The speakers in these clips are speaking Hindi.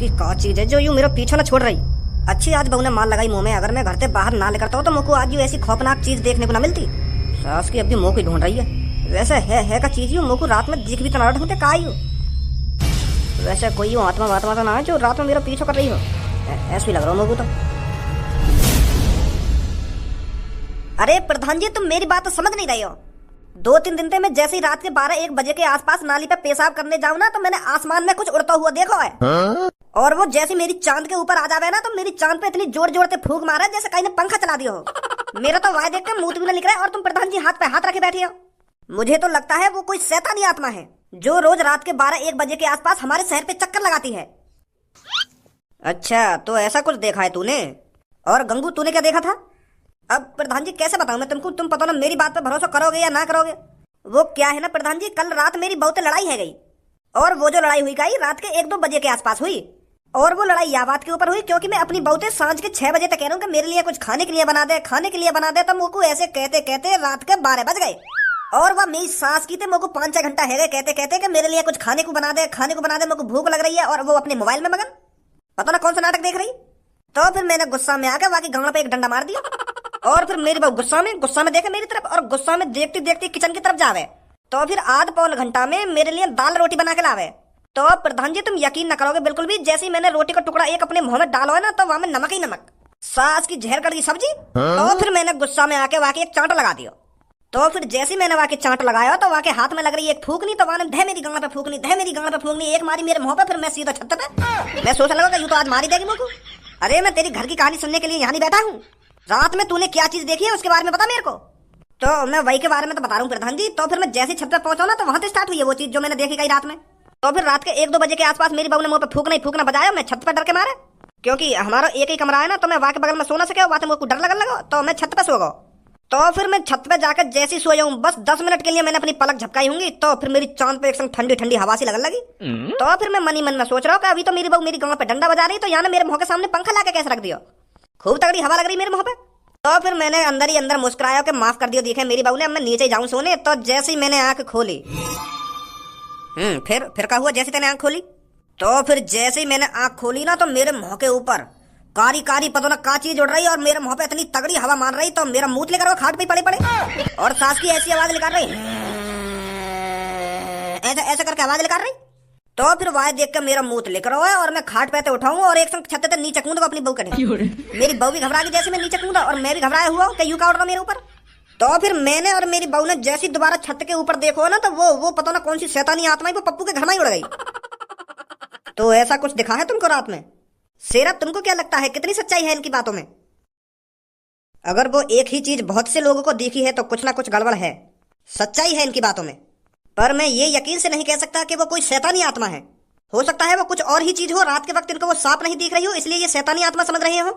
की का चीज है जो यूं मेरा पीछा न छोड़ रही। अच्छी आज बहू ने माल लगाई मुंह में, अगर मैं घर से बाहर ना निकलता हूँ तो मुझको आज यूं ऐसी खौफनाक चीज देखने को ना मिलती। सास की अब भी मुंह को ढूंढ रही है। वैसे है का चीज यूं मुझको रात में दिख भी तो ना ढूंढते का यूं। वैसे कोई यूं आत्मा वात्मा तो ना है जो रात में मेरा पीछा कर रही हो, ऐसा ही लग रहा मुझको तो। अरे प्रधान जी, तुम मेरी बात तो समझ नहीं रहे हो। 2-3 दिन से मैं जैसे ही रात के 12-1 बजे के आसपास नाली पे पेशाब करने जाऊं ना, तो मैंने आसमान में कुछ उड़ता हुआ देखा है। और वो जैसे मेरी चांद के ऊपर आ जावे ना, तो मेरी चांद पे इतनी जोर जोर से फूंक मारा जैसे कहीं ने पंखा चला दिया हो। मेरा तो वह देख कर मुंह भी निकला है और तुम प्रधान जी हाथ पे हाथ रखे बैठे हो। मुझे तो लगता है वो कोई शैतानी आत्मा है जो रोज रात के 12-1 बजे के आसपास हमारे शहर पे चक्कर लगाती है। अच्छा, तो ऐसा कुछ देखा है तूने? और गंगू, तूने क्या देखा था? अब प्रधान जी कैसे बताऊं मैं तुमको, तुम पता ना मेरी बात पे भरोसा करोगे या ना करोगे। वो क्या है ना प्रधान जी, कल रात मेरी बहुत लड़ाई है गई, और वो जो लड़ाई हुई गई रात के 1-2 बजे के आसपास हुई। और वो लड़ाई या बात के ऊपर हुई क्योंकि मैं अपनी बहुते सांझ के 6 बजे तक कह रहा हूँ कि मेरे लिए कुछ खाने के लिए बना दे, खाने के लिए बना दे। तो मुझको ऐसे कहते कहते रात के 12 बज गए। और वह मेरी सास की थे मुझको 5-6 घंटा है गए कहते कहते कि मेरे लिए कुछ खाने को बना दे, खाने को बना दे, मुझको भूख लग रही है। और वो अपने मोबाइल में मगन, पता ना कौन सा नाटक देख रही। तो फिर मैंने गुस्सा में आकर वाकी गांव पे एक डंडा मार दिया। और फिर मेरी बहू गुस्सा में देखे मेरी तरफ, और गुस्सा में देखती देखती किचन की तरफ जावे। तो फिर आध पौन घंटा में मेरे लिए दाल रोटी बना के लावे। तो प्रधान जी, तुम यकीन न करोगे बिल्कुल भी, जैसे ही मैंने रोटी का टुकड़ा एक अपने मुंह में डाला है ना, तो वहां में नमक ही नमक, सास की जहर कड़ी सब्जी। तो फिर मैंने गुस्सा में आके वाके एक चांट लगा दिया। तो फिर जैसे मैंने वाके चांट लगाया तो वाके हाथ में लग रही एक फूकनी, तो वहां धे मेरी गांड पे फूकनी, धे मेरी गांड पे फूकनी, एक मारी मेरे मुंह पे। फिर मैं सीधा छत पे, मैं सोचने लगा यूं तो आज मारी देगी मुझको। अरे मैं तेरी घर की कहानी सुनने के लिए यहाँ नहीं बैठा हूँ। रात में तूने क्या चीज देखी है उसके बारे में बता मेरे को। तो मैं वही के बारे में तो बता रहा हूँ प्रधान जी। तो फिर मैं जैसे छत पे पहुंचा ना, तो वहां से स्टार्ट हुई है वो चीज जो मैंने देखी गई रात में। तो फिर रात के 1-2 बजे के आसपास मेरी बहू ने मुंह पे फूकना ही फूकना बजाया। मैं छत पे डर के मारे, क्योंकि हमारा एक ही कमरा है ना, तो मैं वहां के बगल में सो ना सके, वहां से मुझको डर लगने लगा। तो मैं छत पे सो गया। तो फिर मैं छत पे जाकर जैसे ही सोया हूँ, बस 10 मिनट के लिए मैंने अपनी पलक झपकाई होंगी, तो फिर मेरी चांद पे एक संग ठंडी ठंडी हवा सी लगने लगी। तो फिर मैं मन ही मन में सोच रहा हूँ कि अभी तो मेरी बहू मेरी गांव पे डंडा बजा रही, तो यहाँ मेरे मुंह के सामने पंखा लाके कैसे रख दिया। खूब तगड़ी हवा लग रही मेरे मुंह पे। तो फिर मैंने अंदर ही अंदर मुस्कुराया कि माफ कर दियो देखे मेरी बहू ने, अब मैं नीचे जाऊं सोने। तो जैसे ही मैंने आंख खोली, फिर क्या हुआ जैसे तेने आंख खोली? तो फिर जैसे ही मैंने आंख खोली ना, तो मेरे मुंह के ऊपर कारी कारी पता ना का चीज उड़ रही, और मेरे मुंह पे इतनी तगड़ी हवा मार रही, तो मेरा मुंह लेकर वो खाट पे पड़े और सास की ऐसी आवाज निकाल रही, ऐसे करके आवाज निकाल रही। तो फिर वह देख कर मेरा मुंह लेकर हुआ, और मैं खाट पे उठाऊं और एक संग छत पे नीचे कूदा अपनी बहू कटे। मेरी बहू भी घबरा गई जैसे मैं नीचे कूदा, और मैं भी घबराया हुआ कि यूं का उड़ रहा मेरे ऊपर। तो फिर मैंने और मेरी बहू ने जैसी दोबारा छत के ऊपर देखो ना, तो वो पता ना कौन सी शैतानी आत्मा वो पप्पू के घर में ही उड़ गई। तो ऐसा कुछ दिखा है तुमको रात में? शेरा, तुमको क्या लगता है कितनी सच्चाई है इनकी बातों में? अगर वो एक ही चीज बहुत से लोगों को दिखी है तो कुछ ना कुछ गड़बड़ है, सच्चाई है इनकी बातों में। पर मैं ये यकीन से नहीं कह सकता कि वो कोई शैतानी आत्मा है। हो सकता है वो कुछ और ही चीज हो, रात के वक्त इनको वो सांप नहीं दिख रही हो, इसलिए ये शैतानी आत्मा समझ रहे हो।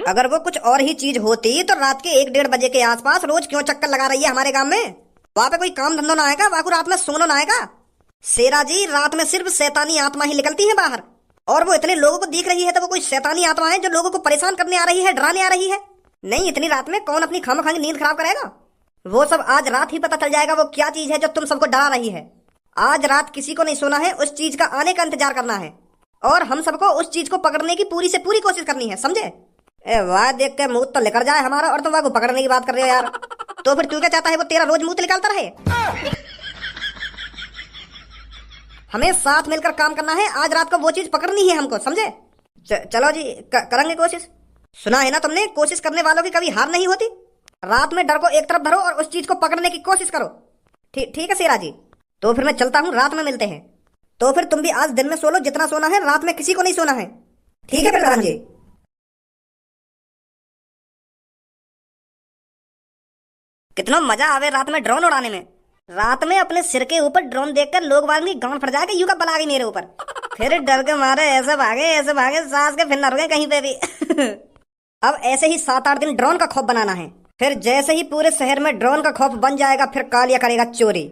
अगर वो कुछ और ही चीज होती तो रात के 1-1.5 बजे के आसपास रोज क्यों चक्कर लगा रही है हमारे गांव में? वहां पे कोई काम धंधो ना आएगा, वहां को रात में सोना ना आएगा। शेरा जी, रात में सिर्फ शैतानी आत्मा ही निकलती है बाहर, और वो इतने लोगों को दिख रही है तो वो कोई शैतानी आत्मा है जो लोगों को परेशान करने आ रही है, डराने आ रही है। नहीं, इतनी रात में कौन अपनी खामखानी नींद खराब करेगा? वो सब आज रात ही पता चल जाएगा वो क्या चीज है जो तुम सबको डरा रही है। आज रात किसी को नहीं सोना है, उस चीज का आने का इंतजार करना है, और हम सबको उस चीज को पकड़ने की पूरी से पूरी कोशिश करनी है, समझे? वाह देख के मुंह तो लेकर जाए हमारा, और तुम वह को पकड़ने की बात कर रहे हो यार। तो फिर तू क्या चाहता है वो तेरा रोज मुंह निकालता रहे? हमें साथ मिलकर काम करना है, आज रात को वो चीज पकड़नी है हमको, समझे? चलो जी, करेंगे कोशिश। सुना है ना तुमने, कोशिश करने वालों की कभी हार नहीं होती। रात में डर को एक तरफ धरो और उस चीज को पकड़ने की कोशिश करो। ठीक है शेरा जी, तो फिर मैं चलता हूँ, रात में मिलते हैं। तो फिर तुम भी आज दिन में सो लो जितना सोना है, रात में किसी को नहीं सोना है। ठीक है प्रधान जी। कितना मजा आवे रात में ड्रोन उड़ाने में। रात में अपने सिर के ऊपर ड्रोन देखकर लोग वाली गांड फट जाएगा, यूं का बला गई मेरे ऊपर। फिर डर के मारे ऐसे भागे सास के फिर न रुके कहीं पे भी। अब ऐसे ही 7-8 दिन ड्रोन का खौफ बनाना है। फिर जैसे ही पूरे शहर में ड्रोन का खौफ बन जाएगा, फिर कालिया करेगा चोरी।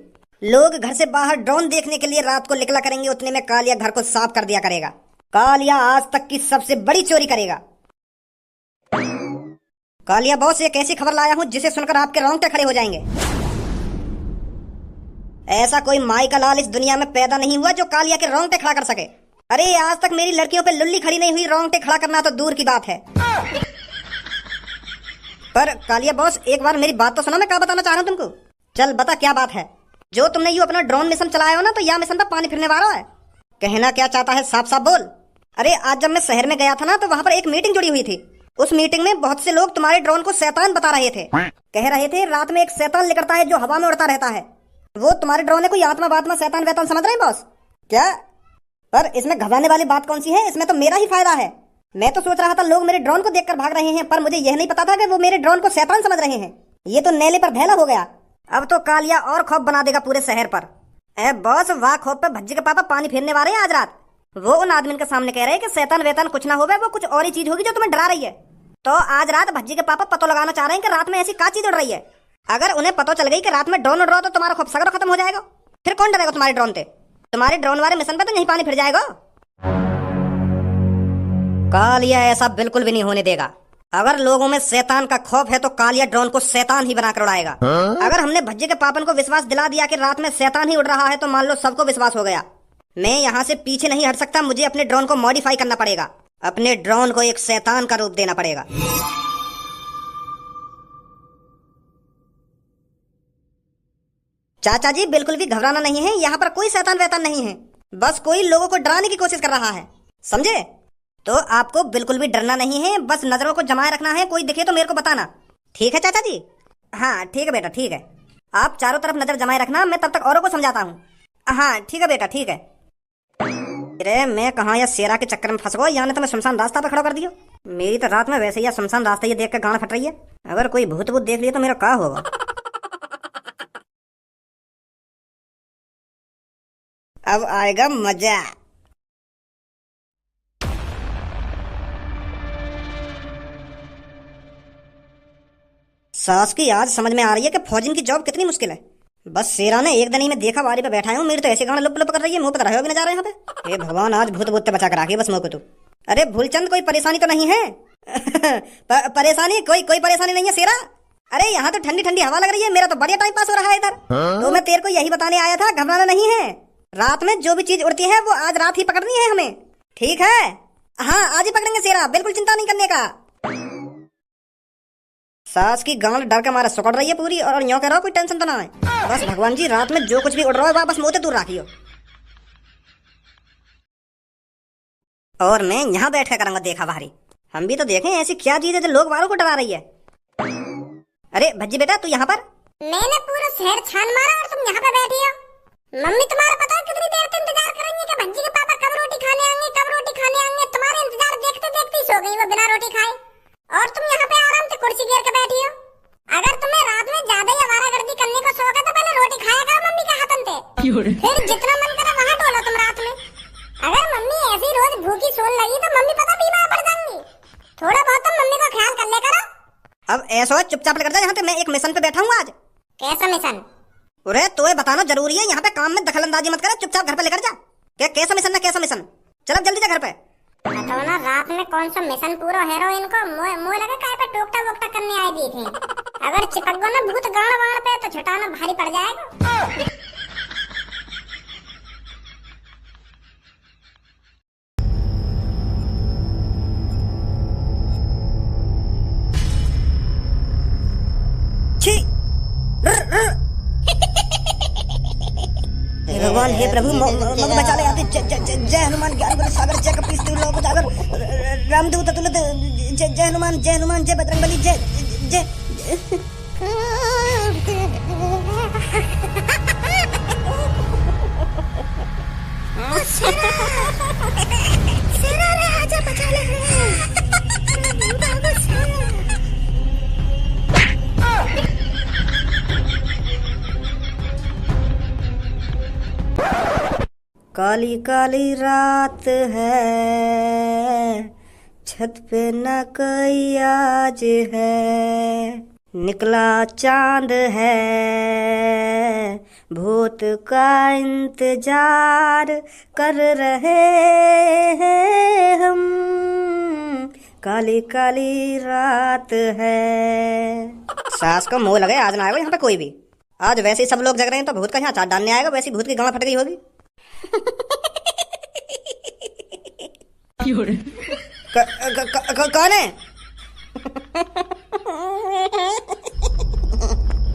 लोग घर से बाहर ड्रोन देखने के लिए रात को निकला करेंगे, उतने में कालिया घर को साफ कर दिया करेगा। कालिया आज तक की सबसे बड़ी चोरी करेगा। कालिया बॉस, एक ऐसी खबर लाया हूं जिसे सुनकर आपके रोंगटे खड़े हो जाएंगे। ऐसा कोई माई का लाल इस दुनिया में पैदा नहीं हुआ जो कालिया के रोंगटे खड़ा कर सके। अरे आज तक मेरी लड़कियों पे लुल्ली खड़ी नहीं हुई, रोंगटे खड़ा करना तो दूर की बात है। पर कालिया बॉस, एक बार मेरी बात तो सुनो, मैं क्या बताना चाह रहा हूँ तुमको। चल बता क्या बात है। जो तुमने यू अपना ड्रोन मिशन चलाया हो ना, तो यह मिशन पे पानी फिरने वाला है। कहना क्या चाहता है, साफ साफ बोल। अरे आज जब मैं शहर में गया था ना, तो वहाँ पर एक मीटिंग जुड़ी हुई थी। उस मीटिंग में बहुत से लोग तुम्हारे ड्रोन को शैतान बता रहे थे। कह रहे थे रात में एक शैतान निकलता है जो हवा में उड़ता रहता है। वो तुम्हारे ड्रोन है कोई आत्मा बात्मा शैतान वैतान समझ रहे हैं बॉस क्या? पर इसमें घबराने वाली बात कौन सी है, इसमें तो मेरा ही फायदा है। मैं तो सोच रहा था लोग मेरे ड्रोन को देखकर भाग रहे हैं, पर मुझे यह नहीं पता था कि वो मेरे ड्रोन को शैतान समझ रहे हैं। ये तो नेले पर भैला हो गया। अब तो कालिया और खौफ बना देगा पूरे शहर पर। ए बॉस, वाह खौफ पे भज्जी के पापा पानी फेरने वाले हैं आज रात। वो उन आदमी के सामने कह रहे हैं कि शैतान वेतान कुछ ना होवे, वो कुछ और ही चीज होगी जो तुम्हें डरा रही है। तो आज रात भज्जी के पापा पतो लगाना चाह रहे हैं कि रात में ऐसी क्या चीज उड़ रही है। अगर उन्हें पता चल गई कि रात में ड्रोन उड़ रहा तो तुम्हारा खौफ सगरो खत्म हो जाएगा। फिर कौन डरेगा तुम्हारे ड्रोन से? तुम्हारे ड्रोन वाले मिशन पे तो नहीं पानी फिर जाएगा। कालिया ऐसा बिल्कुल भी नहीं होने देगा। अगर लोगों में शैतान का खौफ है तो कालिया ड्रोन को शैतान ही बनाकर उड़ाएगा। अगर हमने भज्जे के पापन को विश्वास दिला दिया कि रात में शैतान ही उड़ रहा है, तो मान लो सबको विश्वास हो गया। मैं यहाँ से पीछे नहीं हट सकता, मुझे अपने ड्रोन को मॉडिफाई करना पड़ेगा। अपने ड्रोन को एक शैतान का रूप देना पड़ेगा। चाचा जी बिल्कुल भी घबराना नहीं है, यहाँ पर कोई शैतान वैतान नहीं है। बस कोई लोगों को डराने की कोशिश कर रहा है, समझे? तो आपको बिल्कुल भी डरना नहीं है, बस नजरों को जमाए रखना है। कोई दिखे तो मेरे को बताना, ठीक है चाचा जी? हाँ ठीक है बेटा, ठीक है। आप चारों तरफ नजर जमाए रखना, मैं तब तक औरों को समझाता हूँ। हाँ ठीक है बेटा, ठीक है। अरे मैं कहाँ या शेरा के चक्कर में फंस गया, यहाँ ने तो मैं शमशान रास्ता पे खड़ा कर दियो। मेरी तो रात में वैसे ही शमशान रास्ता ये देख कर गाना फट रही है। अगर कोई भूत भूत देख लिया तो मेरा क्या होगा। अब आएगा मजा। सास की आज समझ में आ रही है कि फौजिन की जॉब कितनी मुश्किल है। बस शेरा ने एक दिन ही में देखा वारी पे बैठा हूँ, मेरी तो ऐसे गाना लुप लुप कर रही है, मुंह पे रहे भी ना जा रहे यहाँ पे। हे भगवान, आज भूत भूत बचा कर रखी बस मुँह को तू। अरे भूलचंद, कोई परेशानी तो नहीं है? परेशानी कोई परेशानी नहीं है शेरा। अरे यहाँ तो ठंडी ठंडी हवा लग रही है, मेरा तो बढ़िया टाइम पास हो रहा है इधर। तो मैं तेरे को यही बताने आया था, घबराना नहीं है। रात में जो भी चीज उड़ती है वो आज रात ही पकड़नी है हमें, ठीक है? हाँ आज ही पकड़ेंगे शेरा, बिल्कुल चिंता नहीं करने का। सास की गांड डर के मारे सुकड़ रही है पूरी, और यूं कह रहा हो कोई टेंशन तो ना है। बस भगवान जी, रात में जो कुछ भी उड़ रहा है वह बस मुँह से दूर रखियो। और मैं यहाँ बैठ कर करूंगा देखा भारी। हम भी तो देखें ऐसी क्या चीज है जो लोग वालों को डरा रही है। अरे भज्जी बेटा, तू यहाँ पर? मैंने पूरा शहर छान मारा और तुम यहाँ पे बैठी हो। मम्मी तुम्हारा पता है कितनी देर से इंतजार कर रही है कि भज्जी के पापा कब रोटी खाने आएंगे, कब रोटी खाने आएंगे। तुम्हारे इंतजार देखते देखते ही सो गई वो बिना रोटी खाए, और तुम यहाँ पे आराम से कुर्सी घेर के बैठी हो। अगर तुम्हें रात में ज्यादा ही आवारागर्दी करने का शौक है तो पहले रोटी खाया करो मम्मी के हाथन से, फिर जितना मन करे वहाँ डोलो तुम रात में। अगर मम्मी ऐसी रोज भूखी सोने लगी तो मम्मी पता बीमार पड़ जाएंगी। थोड़ा बहुत तो मम्मी का ख्याल कर ले करो। अब ऐसा चुपचाप लग जा, यहाँ पे मैं एक मिशन पे बैठा हूँ आज। कैसा मिशन? अरे तो ये बताना जरूरी है, यहाँ पे काम में दखलंदाजी मत करे, चुपचाप घर पे लेकर जा। क्या कैसा मिशन है, कैसा मिशन? चल जल्दी जा घर पे। बताओ ना, रात में कौन सा मिशन पूरा हीरोइन को मुँह लगा काय पे टोकटा वोकटा करने आए दिए थे। अगर चिपक गो ना भूत गाड़ वाड़ पे तो छुटाना भारी पड़ जाएगा। भगवान हे प्रभु मग बचा ले आते। जय हनुमान ज्ञान गुण सागर जय कपीस तिहु लोक उजागर रामदूत अतुलित जय हनुमान जय बजरंगबली जय जय। आजा बचा ले। काली काली रात है, छत पे न कोई आज है, निकला चांद है, भूत का इंतजार कर रहे हैं हम, काली काली रात है। सास को मुंह लगे आज ना आएगा यहाँ पे कोई भी। आज वैसे ही सब लोग जग रहे हैं तो भूत का यहाँ चाट डालने आएगा, वैसी भूत की गांड फट गई होगी। कौन है?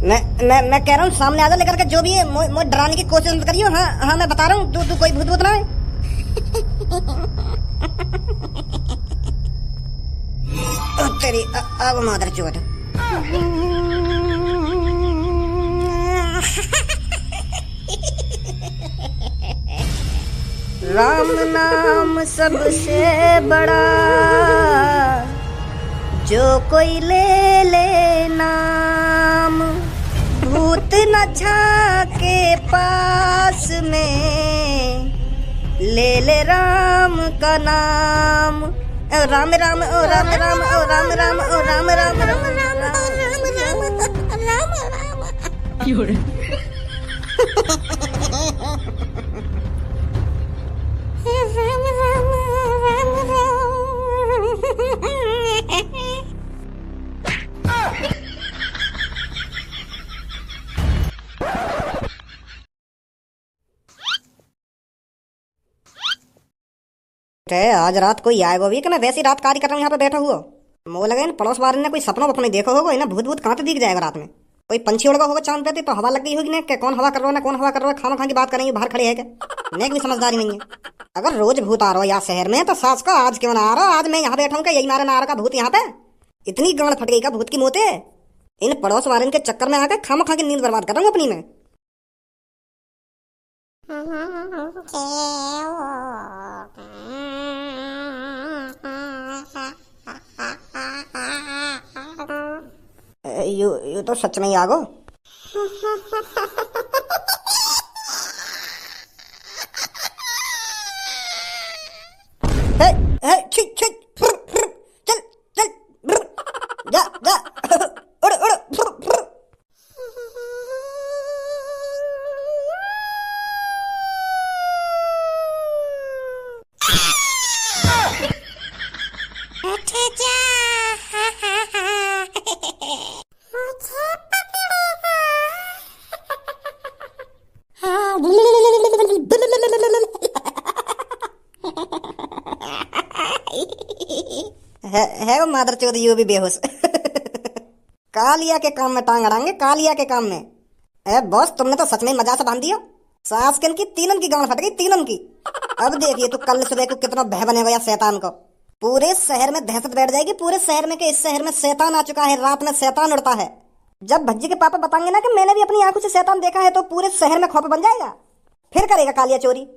मैं कह रहा हूँ सामने आजा लेकर के, जो भी है मुझे डराने की कोशिश मत करियो। हाँ हाँ मैं बता रहा हूँ, तू कोई भूत भूत ना है। तेरी अब मादर चोट। राम नाम सबसे बड़ा, जो कोई ले ले नाम, भूत न झाके पास में, ले ले राम का नाम। ओ राम राम ओ राम राम ओ राम राम ओ राम राम राम आज रात कोई आएगा भी कि मैं वैसी रात कार्य कर रहा हूँ यहाँ पे बैठा हुआ। मोह लगे इन पड़ोस वाले ने कोई सपनों वपने देखा होगा, इन्हें भूत भूत कहाँ पे दिख जाएगा रात में। कोई पंछी उड़गा होगा चांद पे तो हवा लग गई होगी ना, कि कौन हवा कर रहा है ना कौन हवा कर रहा है, खामा खा की बात करेंगे बाहर खड़े है क्या। नेक भी समझदारी नहीं है। अगर रोज भूत आ रहा हो या शहर में तो सास का आज क्यों ना आ रहा, आज मैं यहाँ बैठा हूँ क्या, यही मारे ना आ रहा भूत यहाँ पे। इतनी गांड फट गई का भूत की मोते। इन पड़ोस वाले के चक्कर में आकर खामा खा की नींद बर्बाद कर रहा हूँ अपनी में। यू तो सच में ही आगो। छी छी चल चल जा जा उड़ उड़। है वो मादर चौध यू भी बेहोश। कालिया के काम में टांग अड़ाएंगे, कालिया के काम में। ए बॉस तुमने तो सच में मजा से बांध दिया। सासकन की तीनन की गांड फट गई, तीनन की। अब देखिए तू कल सुबह को कितना भय बनेगा या शैतान को। पूरे शहर में दहशत बैठ जाएगी, पूरे शहर में कि इस शहर में शैतान आ चुका है, रात में शैतान उड़ता है। जब भज्जी के पापा बताएंगे ना कि मैंने भी अपनी आंखों से शैतान देखा है, तो पूरे शहर में खौफ बन जाएगा। फिर करेगा कालिया चोरी।